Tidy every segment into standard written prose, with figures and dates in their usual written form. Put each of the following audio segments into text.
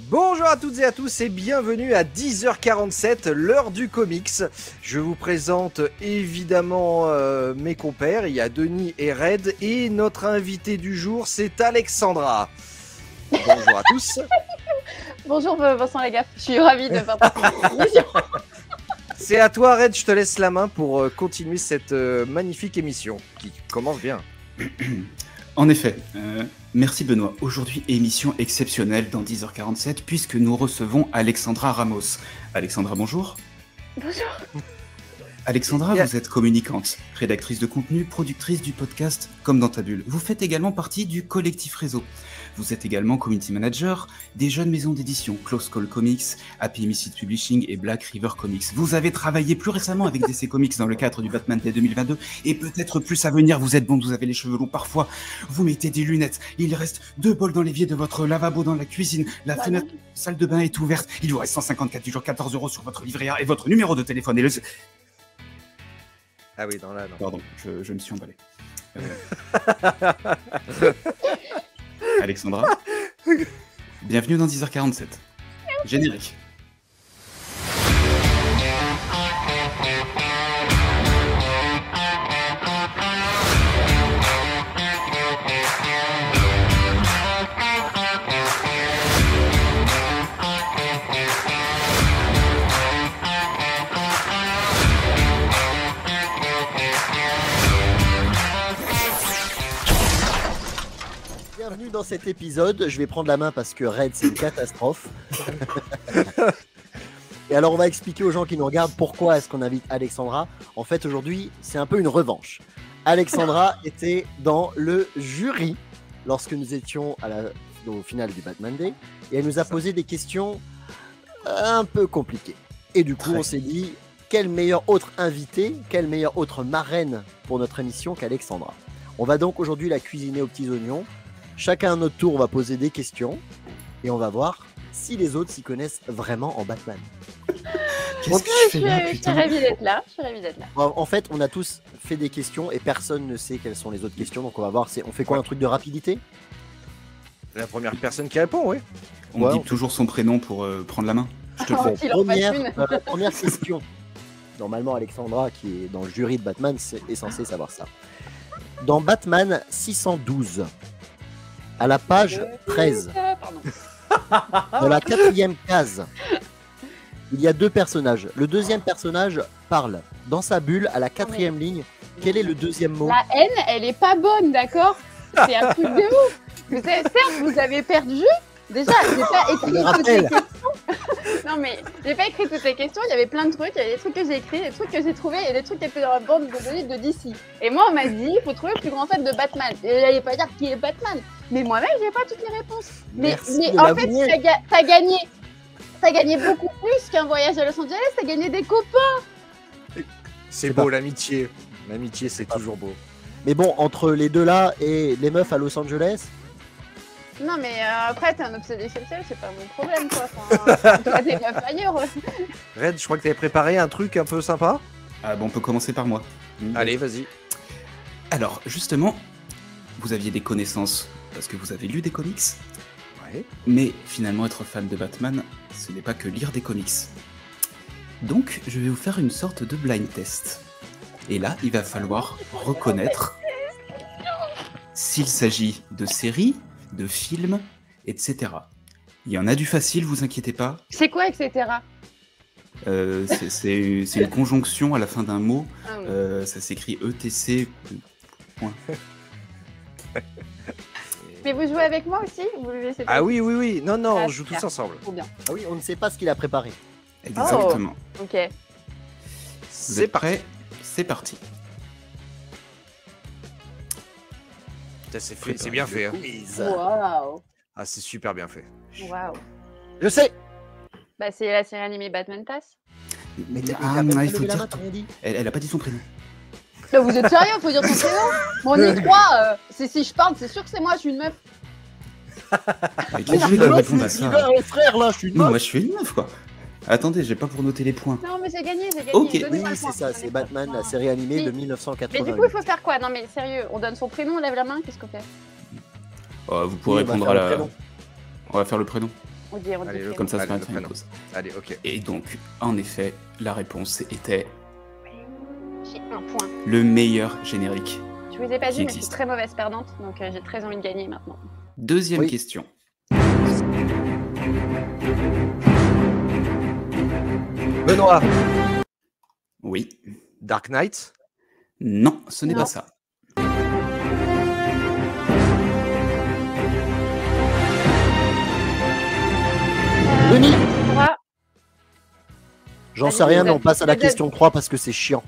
Bonjour à toutes et à tous et bienvenue à 10h47, l'heure du comics. Je vous présente évidemment mes compères, il y a Denis et Red, et notre invité du jour c'est Alexandra. Bonjour à tous. Bonjour Vincent Lagaffe, je suis ravie de participer à cette émission. C'est à toi Red, je te laisse la main pour continuer cette magnifique émission qui commence bien. En effet, merci Benoît. Aujourd'hui, émission exceptionnelle dans 10h47 puisque nous recevons Alexandra Ramos. Alexandra, bonjour. Bonjour. Alexandra, vous êtes communicante, rédactrice de contenu, productrice du podcast Comme dans ta bulle. Vous faites également partie du collectif Réseau. Vous êtes également community manager des jeunes maisons d'édition Close Call Comics, Happy Missile Publishing et Black River Comics. Vous avez travaillé plus récemment avec DC Comics dans le cadre du Batman Day 2022 et peut-être plus à venir. Vous êtes blonde, vous avez les cheveux longs parfois, vous mettez des lunettes. Il reste 2 bols dans l'évier de votre lavabo dans la cuisine. La fenêtre de la salle de bain est ouverte. Il vous reste 154 toujours 14 € sur votre livret A et votre numéro de téléphone. Et Ah oui, non là, non. Pardon, je me suis emballé. Alexandra, bienvenue dans 10h47. Générique. Bienvenue dans cet épisode, je vais prendre la main parce que Red c'est une catastrophe. Et alors on va expliquer aux gens qui nous regardent pourquoi est-ce qu'on invite Alexandra. En fait aujourd'hui c'est un peu une revanche. Alexandra était dans le jury lorsque nous étions au final du Batman Day et elle nous a posé des questions un peu compliquées. Et du coup on s'est dit quel meilleur autre invité, quelle meilleure autre marraine pour notre émission qu'Alexandra. On va donc aujourd'hui la cuisiner aux petits oignons. Chacun à notre tour, on va poser des questions et on va voir si les autres s'y connaissent vraiment en Batman. Qu'est-ce que tu fais là, Je suis ravie d'être là. En fait, on a tous fait des questions et personne ne sait quelles sont les autres questions. Donc on va voir, on fait quoi, un truc de rapidité? La première personne qui répond, oui. On dit toujours son prénom pour prendre la main. Je te le fais. Première question. Normalement, Alexandra, qui est dans le jury de Batman, est censée savoir ça. Dans Batman 612, à la page 13, dans la 4e case, il y a 2 personnages. Le deuxième personnage parle. Dans sa bulle, à la 4e ligne, quel est le deuxième mot? La haine, elle est pas bonne, d'accord? C'est un truc de ouf. Certes, vous avez perdu. Déjà, j'ai pas écrit toutes les questions. Non mais, j'ai pas écrit toutes les questions, il y avait plein de trucs, il y a des trucs que j'ai écrits, des trucs que j'ai trouvés et des trucs qui étaient dans la bande de données de DC. Et moi on m'a dit, il faut trouver le plus grand fan de Batman. Et j'allais pas dire qui est Batman. Mais moi-même, j'ai pas toutes les réponses. Mais en fait, t'as gagné beaucoup plus qu'un voyage à Los Angeles, t'as gagné des copains. C'est beau l'amitié. L'amitié c'est toujours beau. Mais bon, entre les deux là et les meufs à Los Angeles. Non mais après t'es un obsédé sexuel, c'est pas mon problème quoi. Enfin, toi t'es meuf ailleurs. Red, je crois que t'avais préparé un truc un peu sympa. Ah bon, on peut commencer par moi. Allez, vas-y. Alors, justement, vous aviez des connaissances parce que vous avez lu des comics. Ouais. Mais finalement, être fan de Batman, ce n'est pas que lire des comics. Donc, je vais vous faire une sorte de blind test. Et là, il va falloir reconnaître s'il s'agit de séries, de films, etc. Il y en a du facile, vous inquiétez pas. C'est quoi, etc. C'est une conjonction à la fin d'un mot. Ah oui. Ça s'écrit ETC. Point. Mais vous jouez avec moi aussi? Vous le laissez pas? Ah oui, oui, oui. Non, non, Ah, on joue tous ensemble. Trop bien. Ah oui, on ne sait pas ce qu'il a préparé. Exactement. Ok. Vous C'est êtes parti. prêts? C'est parti. C'est bien fait. Hein. Waouh. Ah, c'est super bien fait. Waouh. Je sais. Bah c'est la série animée Batman Tass. Mais il faut dire. Elle a pas dit son prénom. Là vous êtes sérieux? Faut dire son prénom? Bon, on est 3. Si je parle, c'est sûr que c'est moi, je suis une meuf. Mais qui voulait qu'on réponde à ça? Frère, là, je suis une Non, meuf. moi je suis une meuf quoi. Attendez, j'ai pas pour noter les points. Non mais j'ai gagné. Ok. Oui, Donnez-moi le c'est point. ça, c'est Batman, la série animée de Mais 1980. du coup il faut faire quoi? Non mais sérieux, on donne son prénom, on lève la main, qu'est-ce qu'on fait? Vous pourrez Oui, on va répondre faire à le la. prénom. On va faire le prénom. On dit Allez, le Comme ça, Allez, ça le va faire une prénom. pause. Allez, ok. Et donc, en effet, la réponse était J'ai un point. le meilleur générique. Je vous ai pas Qui dit, mais je suis existe. très mauvaise perdante, donc j'ai très envie de gagner maintenant. Deuxième Oui. question. Benoît, Oui. Dark Knight. Non, ce n'est Non. pas ça. Denis, Alexandra, j'en Vas-y, sais rien, mais on vas-y, passe à la vas-y. question 3 parce que c'est chiant.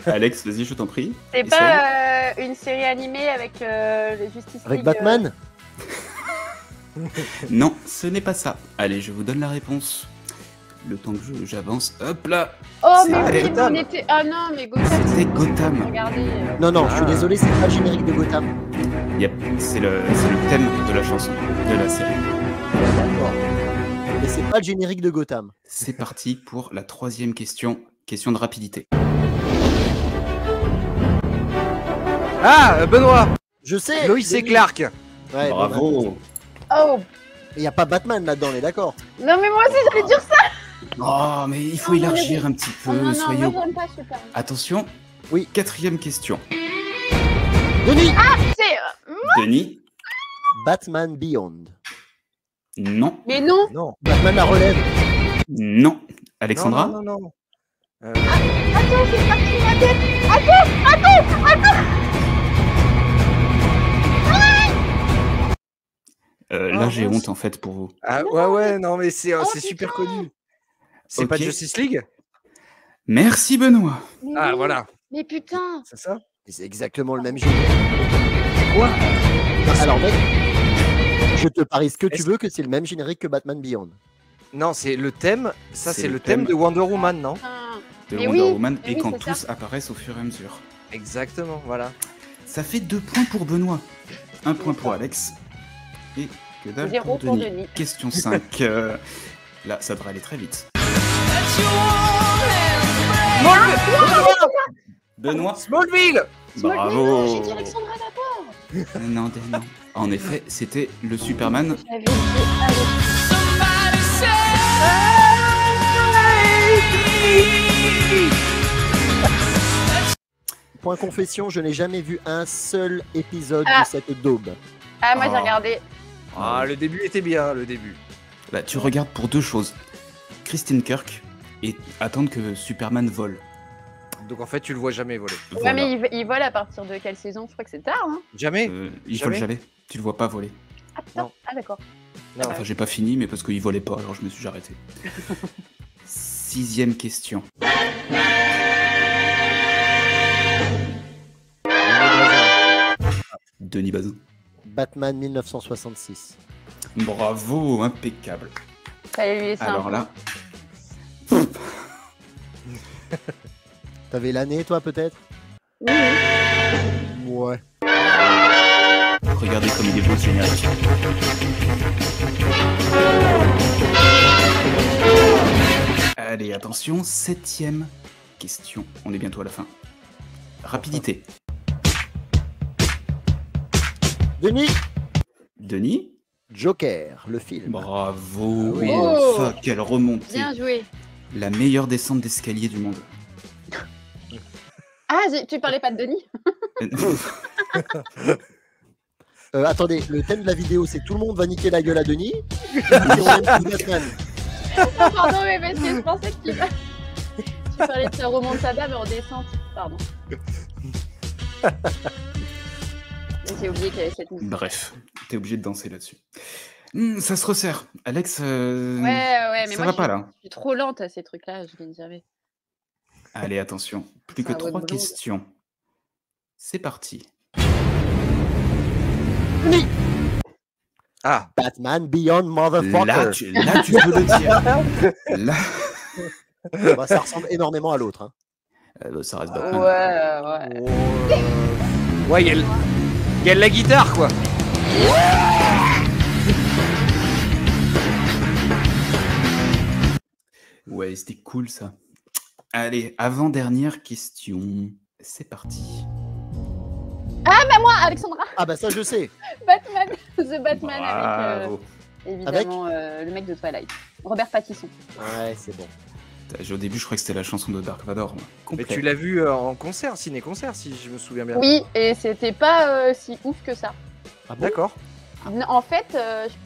Alex, vas-y, je t'en prie. c'est Essaye. pas une série animée avec le Justice Avec League, Batman Non, ce n'est pas ça. Allez, je vous donne la réponse. Le temps que j'avance. Hop là. Oh, C'est mais oui, Gotham. on était. Ah non, mais Gotham. C'était Gotham. Regardez. Non, non, je suis Ah. désolé, c'est pas le générique de Gotham. Yep, c'est le thème de la chanson, de la série. D'accord. Mais c'est pas le générique de Gotham. C'est parti pour la troisième question. Question de rapidité. Ah, Benoît, Je sais. Loïs et Denis. Clark. Ouais, bon, Bravo. Oh, Il n'y a pas Batman là-dedans, on est d'accord. non, mais moi aussi, j'allais dire ça. Oh, mais il faut Oh, non, élargir un petit peu. Oh, non, non, Soyez moi, au- j'aime pas super. Attention. Oui. Quatrième question. Denis, C'est. Denis. Batman Beyond. Non. Mais non. Non. Batman la relève. Non. Alexandra. Non, non, non. Attends, c'est parti ma tête. Là, Oh, j'ai mince. honte en fait pour vous. Ah, ouais, non, mais c'est Oh, super putain. connu. C'est Ok. pas Justice League? Merci Benoît. Mais Ah, oui. voilà. Mais putain. C'est ça? Et c'est exactement le même générique. Quoi? Alors mec, je te parie ce que tu Est-ce- veux que c'est le même générique que Batman Beyond. Non, c'est le thème. Ça, C'est c'est le le thème thème. de Wonder Woman, non? Putain. De Mais Wonder oui, Woman mais et oui, quand c'est tous ça. apparaissent au fur et à mesure. Exactement, voilà. Ça fait 2 points pour Benoît. 1 point pour Alex. Et que dalle 0 pour Denis. Question 5. Là, ça devrait aller très vite. Benoît. Smallville! Bravo. J'ai dit Alexandra d'abord. Non, non. En effet, c'était le Superman. J'avais dit Alex. Point confession, je n'ai jamais vu un seul épisode Ah. de cette daube. Ah, moi, j'ai Oh. regardé. Ah, le début était bien, le début. Là, tu regardes pour 2 choses. Christine Kirk et attendre que Superman vole. Donc en fait, tu le vois jamais voler. Ouais, Voilà. mais il vole à partir de quelle saison? Je crois que c'est tard, hein. Jamais? Il Jamais. vole jamais. Tu le vois pas voler. Ah, putain. Non. Ah, d'accord. Non. Enfin, j'ai pas fini, mais parce qu'il volait pas, alors je me suis arrêté. 6e question. Denis Bazin. Batman 1966. Bravo, impeccable. Fallait lui laisser un Alors peu. là, T'avais l'année toi peut-être? Oui, oui. Ouais. regardez comme il est beau ce générique. Allez, attention, 7e question. On est bientôt à la fin. Rapidité. Denis, Denis. Joker, le film. Bravo. Oui. Oh. Enfin, quelle remontée. Bien joué. La meilleure descente d'escalier du monde. Ah, tu parlais pas de Denis? Attendez, le thème de la vidéo c'est tout le monde va niquer la gueule à Denis. Et on aime tous Batman. Non, pardon, mais parce que je pensais que tu parlais de sa remontada, mais en descente. Pardon. J'ai oublié qu'il y avait cette musique. Bref, t'es obligé de danser là-dessus. Ça se resserre. Alex, Ouais, mais ça moi, va je pas suis, là. je suis trop lente à ces trucs-là, je les jamais. Allez, attention. Plus que Ah ouais, 3 blonde. questions. C'est parti. Denis, Ah, Batman Beyond Motherfucker. Là, tu peux le dire. Là, Bah, ça ressemble énormément à l'autre. Hein. ça reste Ouais, Batman. ouais. ouais, il y a de la guitare, quoi. Ouais, c'était cool ça. Allez, avant-dernière question. C'est parti. Moi, Alexandra, Ah bah ça je sais. Batman, The Batman Bravo. avec évidemment le mec de Twilight, Robert Pattinson. Ouais, c'est bon. Au début, je croyais que c'était la chanson de Dark Vador. Moi. Mais Complet. tu l'as vu en concert, ciné-concert, si je me souviens bien. Oui, et c'était pas si ouf que ça. Ah bon D'accord. En fait,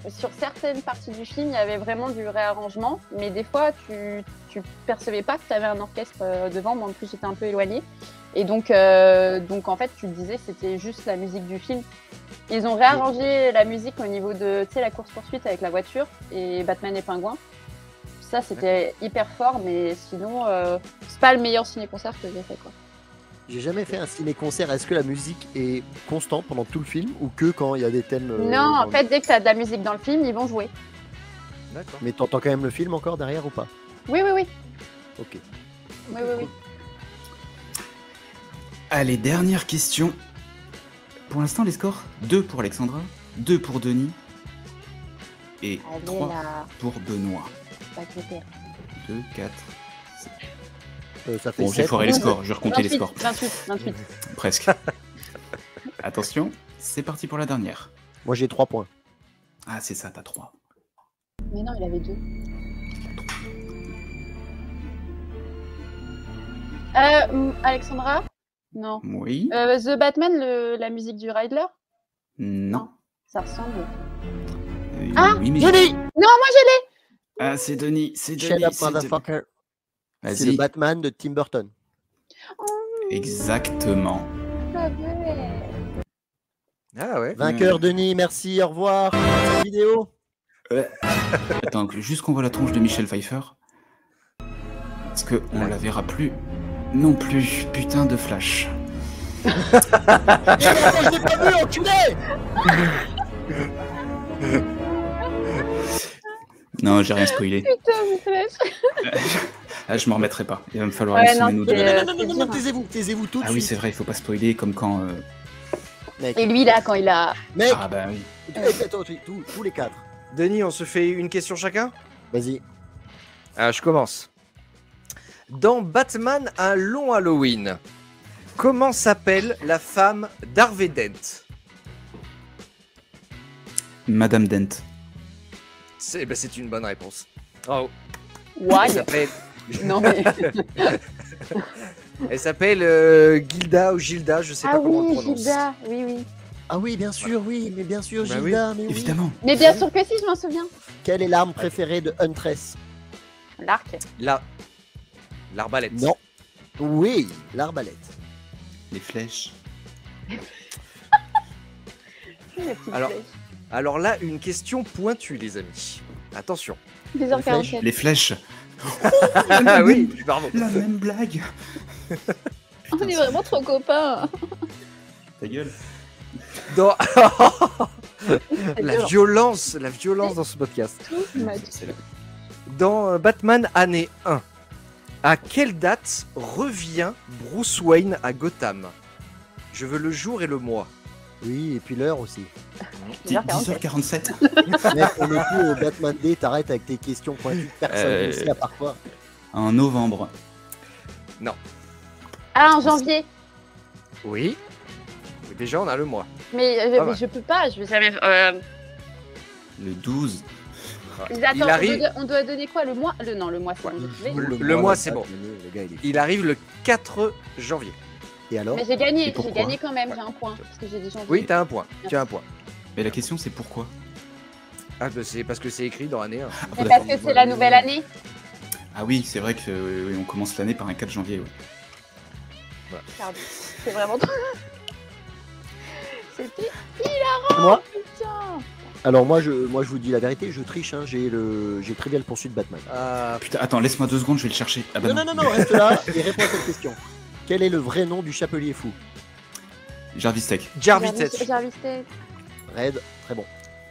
sur certaines parties du film, il y avait vraiment du réarrangement, mais des fois, tu percevais pas que tu avais un orchestre devant. Moi, en plus, j'étais un peu éloignée. Et donc en fait, tu te disais c'était juste la musique du film. Ils ont réarrangé la musique au niveau de, tu sais, la course-poursuite avec la voiture et Batman et Pingouin. Ça, c'était hyper fort, mais sinon, c'est pas le meilleur ciné-concert que j'ai fait, quoi. J'ai jamais fait un ciné-concert. Est-ce que la musique est constante pendant tout le film ou que quand il y a des thèmes Non, en fait, dès que tu as de la musique dans le film, ils vont jouer. D'accord. Mais t'entends quand même le film encore derrière ou pas? Oui. Ok. Oui. Allez, dernière question. Pour l'instant, les scores 2 pour Alexandra, 2 pour Denis et Allez 3 là, pour Benoît. pas que pire. 2, 4. Ça fait Bon, j'ai 7. foiré les scores, je vais recompter les 28, scores. 28. Presque. Attention, c'est parti pour la dernière. Moi j'ai 3 points. Ah, c'est ça, t'as 3. Mais non, il avait 2. Alexandra? Non. Oui. The Batman, la musique du Riddler? Non. Ça ressemble. Ah, oui, mais... Denis! Ah, c'est Denis, c'est Shut Denis. up, c'est Denis. motherfucker. C'est le Vas-y. Batman de Tim Burton. Exactement. Ah ouais. Ah ouais. Vainqueur Denis, merci, au revoir. Cette vidéo. Attends, juste qu'on voit la tronche de Michel Pfeiffer. Parce qu'on la verra plus non plus. Putain de Flash. Mais attends, je l'ai pas vu, enculé! Non, j'ai rien spoilé. Putain, mais Flash. Ah, je m'en remettrai pas. Il va me falloir Ouais, une non, semaine ou c'est- deux. Non, taisez-vous tout de Ah oui, suite. c'est vrai, il faut pas spoiler comme quand. Mec, Et lui, là, quand il a. mec, Ah bah oui. attends, tous les 4. Denis, on se fait une question chacun? Vas-y. Ah, je commence. Dans Batman, un long Halloween, comment s'appelle la femme d'Harvey Dent? Madame Dent. C'est une bonne réponse. Bravo. Why? Elle s'appelle, Non, mais. elle s'appelle Gilda ou Gilda, je sais Ah pas comment on le oui, prononce. Gilda. Oui. Ah oui, bien sûr, oui, mais bien sûr, Bah Gilda, mais oui. Évidemment. Mais bien sûr que si, je m'en souviens. Quelle est l'arme préférée de Huntress? L'arc. L'arbalète. Non. Oui, l'arbalète. Les flèches. La petite Alors- flèche. Alors là, une question pointue, les amis. Attention. 2h47. Les flèches. Ah oui, pardon. La même blague. On est vraiment trop copains. Ta gueule. Dans... C'est la violent. violence dans ce podcast. Too much. C'est là. Dans Batman année 1, à quelle date revient Bruce Wayne à Gotham? Je veux le jour et le mois. Oui, et puis l'heure aussi. 10h47. Mec, on est plus au Batman Day, t'arrêtes avec tes questions pointues. Personne ne sait à part toi. En novembre. Ah, en janvier. Oui. Mais déjà, on a le mois. Mais, Ah ouais. je peux pas, je vais jamais. Le 12. Attends, arrive- on doit donner quoi? Le mois? Non, le mois, c'est bon, j'ai trouvé. Le mois, c'est là, bon. le gars, il est- Il arrive le 4 janvier. Et alors? Mais j'ai gagné, Et pourquoi quand même, j'ai un point. Parce que j'ai dit janvier. Oui, t'as un point. Tu as un point. Mais la question, c'est pourquoi? Ah, bah, c'est parce que c'est écrit dans année 1. Ah, Mais d'accord. parce que c'est la nouvelle année. Ah oui, c'est vrai que on commence l'année par un 4 janvier. Ouais. Pardon. C'est vraiment trop. C'était Moi? putain. Alors moi je vous dis la vérité, je triche, hein, j'ai Trivial Pursuit Batman. Ah, Putain, attends, laisse-moi 2 secondes, je vais le chercher. Ah bah non, reste là et réponds à cette question. Quel est le vrai nom du chapelier fou? Jarvis Tech. Jarvis Tech. Jarvis Tech. Red, très bon.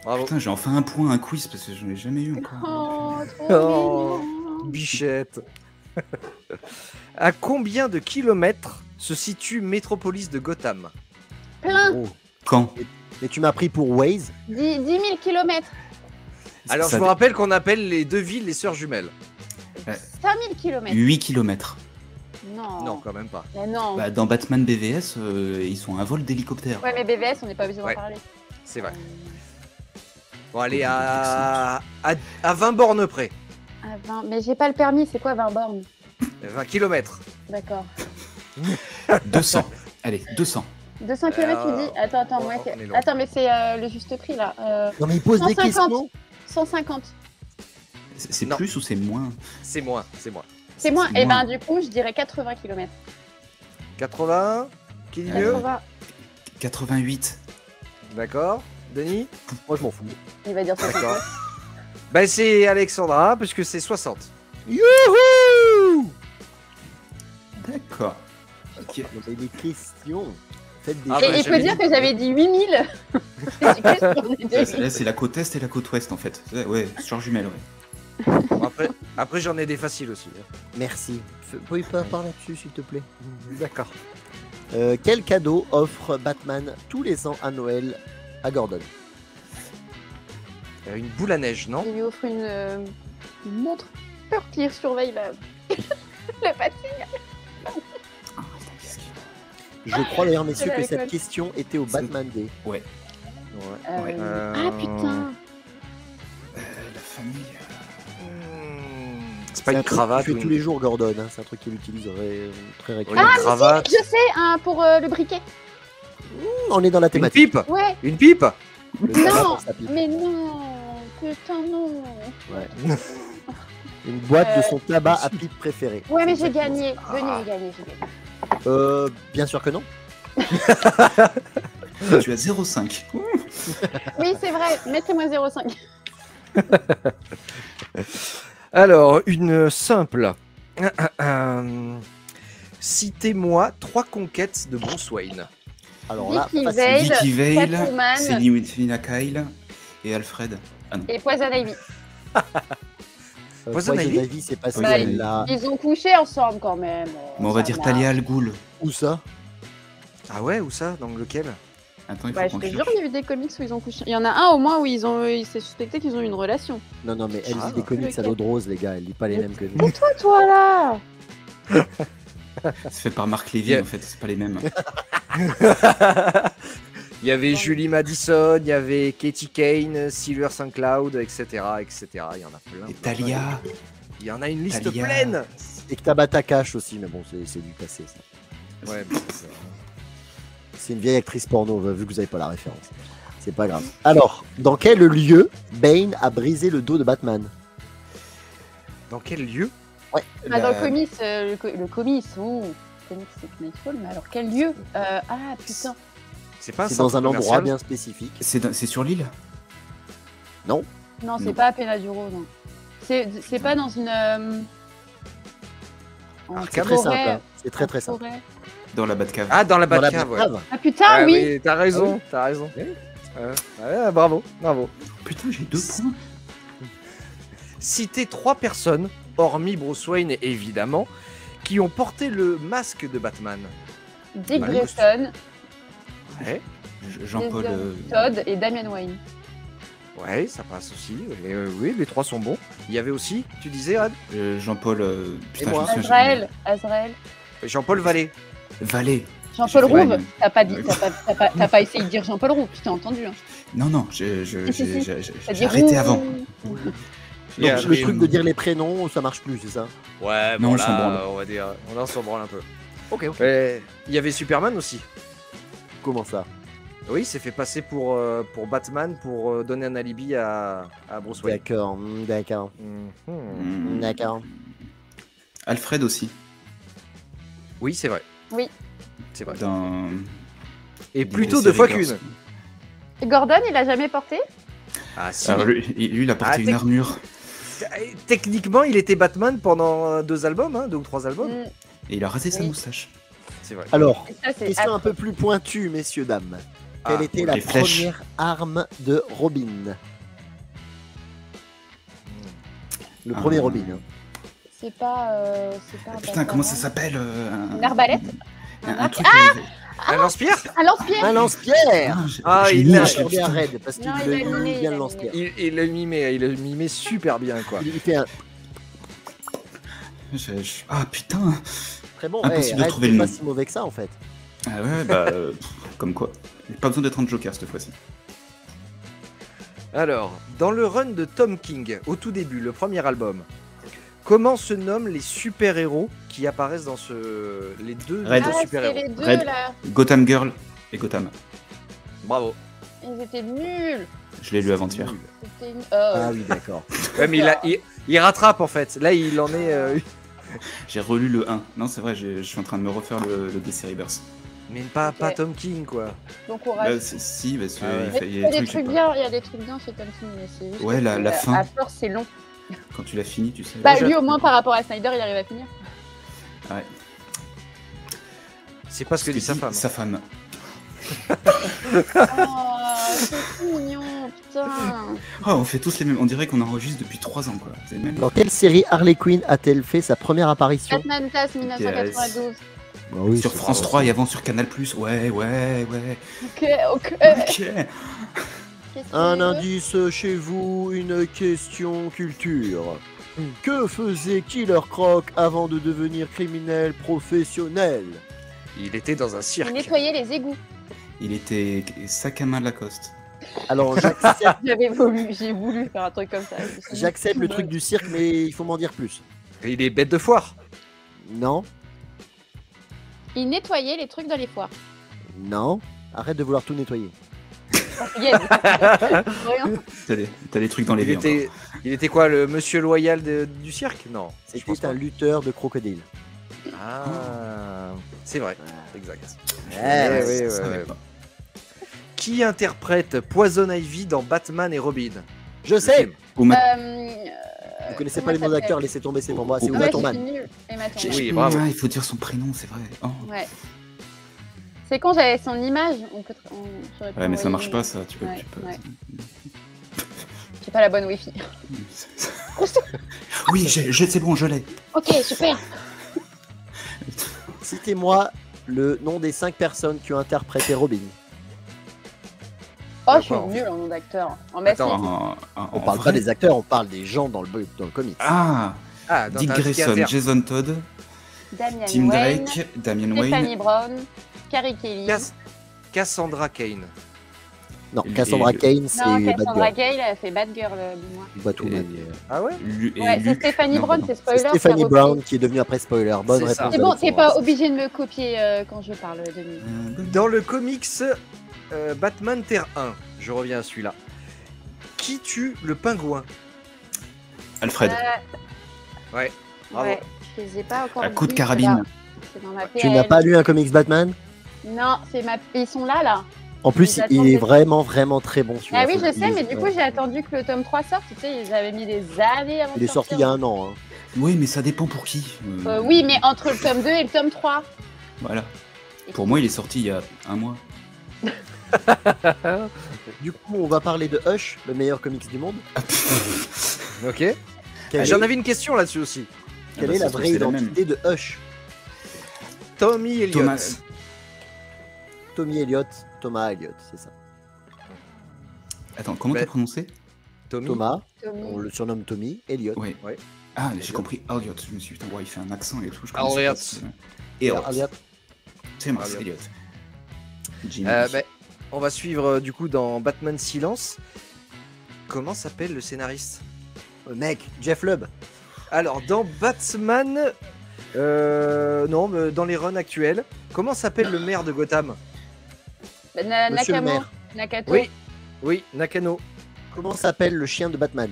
Bravo. Putain, j'ai enfin un point, un quiz, parce que j'en ai jamais eu encore. Oh, trop Oh. mignon. Bichette. À combien de kilomètres se situe Métropolis de Gotham? Plein. Oh. Quand? Et tu m'as pris pour Waze? 10 000 km. Alors, Ça je vous rappelle qu'on appelle les deux villes les sœurs jumelles. 5000 km. 8 km. Non. Non, quand même pas. Mais non. Bah, dans Batman BVS, ils sont à un vol d'hélicoptère. Ouais, mais BVS, on n'est pas obligé d'en Ouais. parler. C'est vrai. Bon, allez, à 20 bornes près. Ah, 20. Mais j'ai pas le permis, c'est quoi 20 bornes? 20 km. D'accord. 200. Allez, 200. 200 km, tu dis? Attends, moi. on est loin. Attends, mais c'est le juste prix là. Non, mais il pose des 150. questions. 150. C'est Non. plus ou c'est moins? C'est moins, c'est moins. C'est moins. C'est Et moins. ben, du coup, je dirais 80 km. 80. Qui dit mieux? 80. 88. D'accord. Denis? Moi, je m'en fous. Il va dire 60. D'accord. Bah, c'est Alexandra, puisque c'est 60. Youhou! D'accord. Ok. Non, mais des questions. Faites des Ah, Et bah, il peut j'avais dire dit- que j'avais dit 8000. J'ai cru sur les deux. Là, c'est la côte est et la côte ouest en fait. Ouais, genre jumelle, ouais. Bon, après j'en ai des faciles aussi. Merci. Pouvez pas parler là-dessus, s'il te plaît. D'accord. Quel cadeau offre Batman tous les ans à Noël à Gordon? Une boule à neige, non? Il lui offre une montre peur qui surveille le patin. Ah, qu'est-ce qu'il- Je crois d'ailleurs, messieurs, C'est que la cette école. question était au Batman Day. Ouais. Ouais. Ah putain. La famille. C'est pas C'est une un truc cravate. qu'il ou fait une- tous les jours, Gordon. Hein. C'est un truc qu'il utilise très Une régulièrement. cravate. Je sais, pour le briquet. On est dans la Une thématique. pipe. Ouais. Une pipe. Le tabac Non, pour sa pipe. mais non. Putain, non. Ouais. Une boîte de son tabac à pipe préféré. Ouais, mais j'ai Exactement. gagné. Denis, j'ai gagné. Bien sûr que non. Tu as 0,5. Oui, c'est vrai. Mettez-moi 0,5. Alors, une simple. Citez-moi 3 conquêtes de Bruce Wayne. Alors là, Vicky facile. Vale, Vicky Vale, Catwoman. Selina Kyle et Alfred. Et Poison Ivy. Poison Poison Ivy Ivy, c'est pas Poison celle Ivy. là. Ils ont couché ensemble quand même. Mais on va Ça dire va. Talia Al Ghul. Où ça? Ah ouais, où ça? Dans lequel? Attends, il faut Ouais, je qu'on te jure, cherche. il y a eu des comics où ils ont couché. Il y en a un au moins où il s'est suspecté qu'ils ont eu une relation. Non, non, mais elle Ah, lit des comics à l'eau de rose, les gars. Elle lit pas les mêmes que nous. Et toi là. C'est fait par Marc Lévy Yeah. en fait, c'est pas les mêmes. Il y avait Julie Madison, il y avait Katie Kane, Silver St. Cloud, etc., etc. Il y en a plein. Et Talia. Il y en a une liste Talia. pleine. Et que Tabata Cash aussi, mais bon, c'est du passé, ça. Ouais, bon, c'est- C'est une vieille actrice porno, vu que vous avez pas la référence. C'est pas grave. Alors, dans quel lieu Bane a brisé le dos de Batman? Dans quel lieu? Ouais. Ah, dans la- le comics, le comics, oh, le comics c'est Nightfall, mais alors quel lieu? Ah putain. C'est pas C'est dans un centre endroit commercial bien spécifique. C'est sur l'île. Non, c'est Non. pas à Penaduro, non. C'est pas dans une. En C'est très simple. forêt, Hein. C'est très en très simple. forêt. Dans la Batcave. Ah, dans la Dans la Batcave, ouais. Batcave. Ah putain, oui! Ouais, t'as raison, t'as raison. Ouais, bravo, bravo. Putain, j'ai 2 points. Citez 3 personnes, hormis Bruce Wayne évidemment, qui ont porté le masque de Batman. Dick Bah, Grayson, Ouais, Jean-Paul. Todd et Damian Wayne. ouais, ça passe aussi. Oui, les 3 sont bons. Il y avait aussi, tu disais, Red Jean-Paul. Putain, moi je me souviens. Azrael. Jean-Paul Vallée. Vallée. Jean-Paul J'ai fait Rouve. une- T'as pas essayé de dire Jean-Paul Rouve, tu t'es entendu. Hein. Non, non, Si, si. T'as dit j'ai arrêté Rouve. avant. Il y a Donc, le des- truc de dire les prénoms, ça marche plus, c'est ça? Ouais, Non, bon on s'en là, branle. on va dire, on en s'en branle un peu. Ok, ok. Il y avait Superman aussi. Comment ça? Oui, il s'est fait passer pour Batman pour donner un alibi à Bruce Wayne. D'accord, d'accord, Mhm. d'accord. Alfred aussi. Oui, c'est vrai. Oui. C'est vrai. Dans. Et dans plutôt les 2 fois séries qu'une. Girls. Et Gordon, il a jamais porté? Ah si. Alors lui, il a porté Ah, une t'es- armure Techniquement, il était Batman pendant 2 albums, hein, 2 ou 3 albums. Mm, et il a rasé sa Oui. moustache. C'est vrai. Alors, et ça, c'est question un affreux. peu plus pointue, messieurs, dames. Ah, Quelle était la les flèches. première arme de Robin? Le Ah. premier Robin. Hein. C'est pas. C'est pas un Putain, comment ça bâtard. s'appelle Une arbalète? un truc. Un lance-pierre Un lance-pierre? Un lance-pierre! Ah, j'ai il mis l'a- un- Accordé à Red, parce qu'il Non, il a le mimé, dit il bien a le lance-pierre. il a mimé super bien, quoi. Il fait un. Ah putain. Très bon. Impossible de Red, trouver c'est le pas nom. si mauvais que ça en fait. Ah ouais, bah, comme quoi. Pas besoin d'être un Joker cette fois-ci. Alors, dans le run de Tom King, au tout début, le premier album, comment se nomment les super-héros qui apparaissent dans les deux Red. Ah, c'est super-héros? les deux Red. là. Gotham Girl et Gotham. Bravo. Ils étaient nuls. Je l'ai lu avant-hier. C'était une... Ah oui, d'accord. Ouais, mais il rattrape en fait. Là, il en est. J'ai relu le 1. Non, c'est vrai, je suis en train de me refaire le DC Rebirth. Mais pas Ok. Tom King, quoi. Donc on Bah, reste. si, parce que Ah ouais. il Il y y a a des trucs, trucs j'ai bien, il y a des trucs bien chez Tom King, mais c'est juste Ouais, que, la fin. à force c'est long. pas. Quand tu l'as fini, tu sais. Bah Déjà- lui au moins par rapport à Snyder, il arrive à finir. Ouais. C'est pas ce que dit sa femme. Sa femme. Oh, c'est tout mignon, putain. Oh, on fait tous les mêmes. On dirait qu'on enregistre depuis 3 ans, quoi. C'est le même. Dans quelle série Harley Quinn a-t-elle fait sa première apparition? Batman Class 1992. Bah oui, Sur c'est France pas- 3 et avant sur Canal+. Ouais. Ok, ok. Ok. Qu'est-ce Un qu'il veut indice chez vous, une question culture. Que faisait Killer Croc avant de devenir criminel professionnel? Il était dans un Il cirque. nettoyait les égouts. Il était sac à main de Lacoste. Alors j'accepte J'ai voulu faire un truc comme ça. j'accepte le truc du cirque, mais il faut m'en dire plus. Et il est bête de foire. Non, Il nettoyait les trucs dans les foires. non, arrête de vouloir tout nettoyer. Yes. Rien. T'as des trucs dans les vies. Il était quoi, le monsieur loyal du cirque? Non. je pense C'était pas. un lutteur de crocodile. Ah, c'est vrai. Exact. Eh, oui, Je savais ouais. pas. Qui interprète Poison Ivy dans Batman et Robin? Je Le sais. film. Vous connaissez pas les noms d'acteurs, laissez tomber, c'est pour moi. C'est Ah Uma Ouais, Thurman. je suis nulle. Emma Thurman. Oui, bravo. Ah, il faut dire son prénom, c'est vrai. Oh. Ouais. C'est quand j'avais son image, j'aurais pu Ouais, mais ça envoyer marche une- pas, ça. Tu peux. Ouais, tu peux- ouais. J'ai pas la bonne wifi. Oui, c'est bon, je l'ai. Ok, super. Citez-moi le nom des 5 personnes qui ont interprété Robin. Oh, je suis D'accord, en fait. nulle en nom d'acteur. En maths, Attends, On parle pas des acteurs, on parle des gens dans le comics. Ah, Ah, dans Dick un Grayson, théâtre. Jason Todd, Damian Tim Wayne, Drake, Damian Stephanie Wayne. Brown, Carrie Kelly. Cassandra Kane. Non, Et- Cassandra Cain, c'est Non, Cassandra Batgirl. Kane, elle a fait Batgirl, dis-moi. Batwoman. Ah ouais? Ouais, c'est Stephanie Brown, c'est C'est spoiler. Stephanie ça Brown repris. qui est devenue après spoiler. Bonne C'est ça. réponse. C'est bon, t'es d'Alexandra. pas obligé de me copier quand je parle de lui. Dans le comics Batman Terre 1, je reviens à celui-là. Qui tue le pingouin? Alfred. Ouais, bravo. Ouais, je les ai pas encore À coup de vus, carabine. c'est dans ma Tu n'as PL. pas lu un comics Batman? Non, c'est ma... Ils sont là. En plus, Ils il attendent est de- vraiment très bon celui-là. Ah oui, je Il sais, est- mais du coup, j'ai attendu que le tome 3 sorte. Tu sais, ils avaient mis des années avant Il de est sorti il y a un an. Hein. Oui, mais ça dépend pour qui. Oui, mais entre le tome 2 et le tome 3. Voilà. Pour moi, il est sorti il y a un mois. Du coup, on va parler de Hush, le meilleur comics du monde. Ok. Quelle J'en est, avais une question là-dessus aussi. quelle Ah bah, est ça la se trouve, vraie c'est la même. identité de Hush? Tommy Elliott. Thomas. Tommy Elliott, Thomas Elliott, c'est ça. Attends, comment Bah, t'as prononcé Tommy. Thomas, Tommy. on le surnomme Tommy Elliott. Ouais. Ouais. Ah, j'ai compris Elliott. Je me suis dit, putain, ouais, il fait un accent et tout. Je Elliott. connaissais pas ce- Elliott. Elliott. Thomas Elliott. Elliott. Jimmy. Bah, on va suivre du coup dans Batman Silence. Comment s'appelle le scénariste? Mec, Jeff Lubb. Alors dans Batman, non, mais dans les runs actuels, comment s'appelle le maire de Gotham? Monsieur le Nakamo. maire. Nakato. Oui, Nakano. Comment s'appelle le chien de Batman?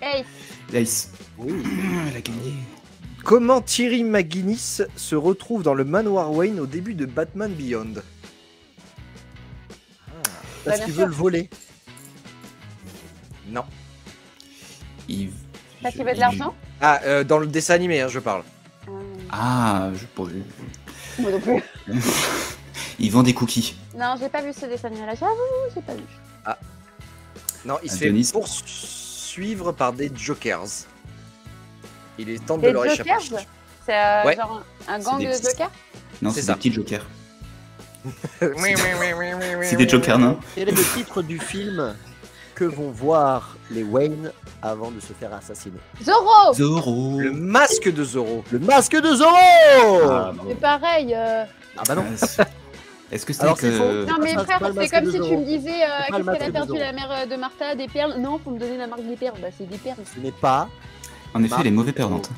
Hey, Lace. Oui. Elle a gagné. Comment Thierry McGuinness se retrouve dans le manoir Wayne au début de Batman Beyond? Parce bien qu'il sûr. veut le voler. Non. Il... parce qu'il veut de l'argent. Ah, dans le dessin animé, hein, je parle. Ah, je pourrais. Moi non plus. Il vend des cookies. Non, j'ai pas vu ce dessin animé là, j'avoue, j'ai pas vu. Non, il se Adonis. fait poursuivre par des Jokers. Il est temps de Des leur échapper. Jokers. C'est Ouais. genre un gang C'est de des- Jokers. Non, C'est c'est ça. des petits jokers. Oui, oui, oui, oui, oui, C'est oui, des jokers, oui. non? Quel est le titre du film que vont voir les Wayne avant de se faire assassiner? Zoro. Zoro. Le masque de Zoro. Le masque de Zoro. Ah, C'est pareil. Ah bah non. Est-ce que c'est Alors, c'est faux. que... Non mais c'est frère, pas le c'est masque comme de si tu Zoro. me disais C'est pas le qu'est-ce qu'elle masque a de perdu Zoro. la mère de Martha, des perles. Non, faut me donner la marque des perles. Bah c'est des perles. Ce n'est pas. En effet, Marc les mauvais Zoro. perdants.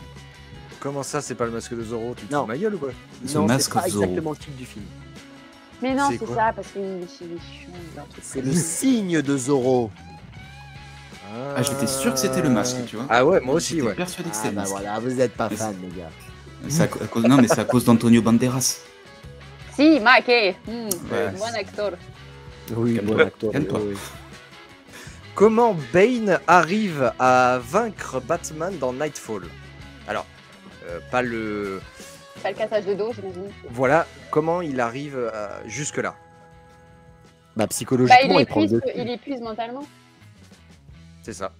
Comment ça, c'est pas le masque de Zoro? Tu te Non. fous de ma gueule ou quoi? Ce Non, masque c'est pas Zoro. exactement le titre du film. Mais non, C'est c'est quoi ça parce qu'il est chiant. il a un truc. C'est le signe de Zoro. Ah, j'étais sûr que c'était le masque, tu vois. Ah ouais, moi aussi, J'étais ouais. persuadé que Ah c'était le bah masque. voilà, vous êtes pas Mais fan, les gars. C'est à cause... Non, mais c'est à cause d'Antonio Banderas. Si, Mike. Ouais. Bon acteur. Oui, Calme-toi, bon acteur. calme-toi. oui. Comment Bane arrive à vaincre Batman dans Nightfall? Alors, pas le... Pas le cassage de dos, j'imagine. Voilà, comment il arrive jusque-là. Bah Bah psychologiquement, il prend le dessus. il épuise mentalement. C'est ça.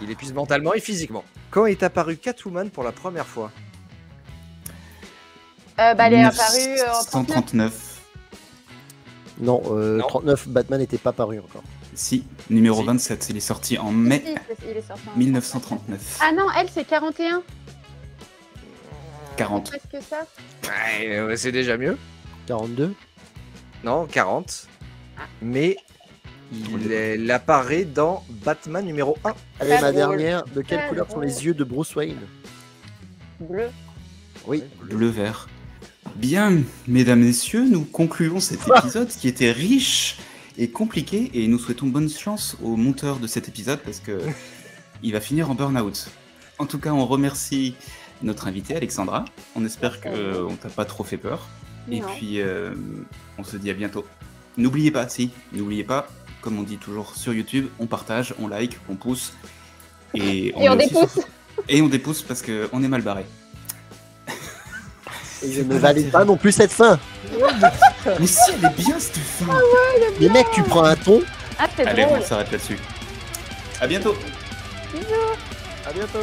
Il épuise mentalement et physiquement. Quand est apparu Catwoman pour la première fois? Bah elle est apparue en 39. 139. Non, Non. 39, Batman n'était pas paru encore. Si, numéro Si. 27, il est sorti en mai Si, il est sorti en 1939. Ah non, elle c'est 41. 40. Presque ça. Ouais, c'est déjà mieux. 42. Non, 40. Mais il apparaît dans Batman numéro 1. Allez, Très ma drôle. dernière. De quelle Très couleur sont drôle. les yeux de Bruce Wayne? Bleu. Oui. Bleu-vert. Bien, mesdames, messieurs, nous concluons cet épisode qui était riche et compliqué et nous souhaitons bonne chance au monteur de cet épisode parce que il va finir en burn-out. En tout cas, on remercie notre invitée Alexandra. On espère qu'on t'a pas trop fait peur. Et Non. puis, on se dit à bientôt. N'oubliez pas, comme on dit toujours sur YouTube, on partage, on like, on pousse. Et Et on est aussi dépousse. sur- Et on dépousse parce qu'on est mal barré. Et je ne valide pas non plus cette fin. Mais si, elle est bien cette fin. Mais mec, tu prends un ton. Ah c'est Allez, drôle. on s'arrête là-dessus. À bientôt. À bientôt.